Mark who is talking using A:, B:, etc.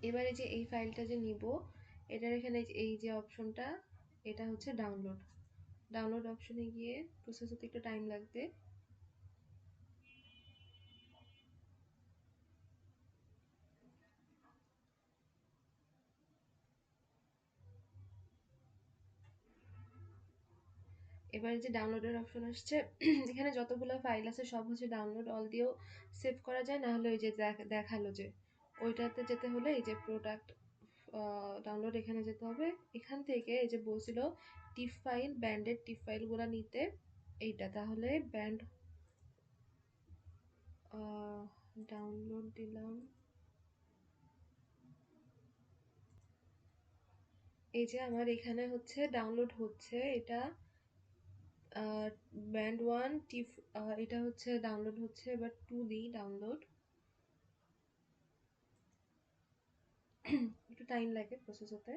A: এবারে যে এই ফাইলটা যে নিব, এটার এখানে এই যে অপশনটা, এটা হচ্ছে ডাউনলোড। ডাউনলোড অপশনে গিয়ে প্রসেস হতে একটু টাইম লাগবে। এবারে যে ডাউনলোডের অপশন আসছে, এখানে যতগুলো ফাইল আছে সব হচ্ছে ডাউনলোড অল দিয়েও সেভ করা যায়, না হলে ওই যে দেখালো যে ওইটাতে যেতে হলে এই যে প্রোডাক্ট ডাউনলোড এখানে যেতে হবে। এখান থেকে এই যে বলছিল টিপ ফাইল, ব্যান্ডেড টিপ ফাইলগুলো নিতে, এইটা তাহলে ব্যান্ড ডাউনলোড দিলাম। এই যে আমার এখানে হচ্ছে ডাউনলোড হচ্ছে এটা, ব্যান্ড ওয়ান টিপ, এটা হচ্ছে ডাউনলোড হচ্ছে। এবার টু দিই ডাউনলোড, একটু টাইম লাগে প্রসেস হতে।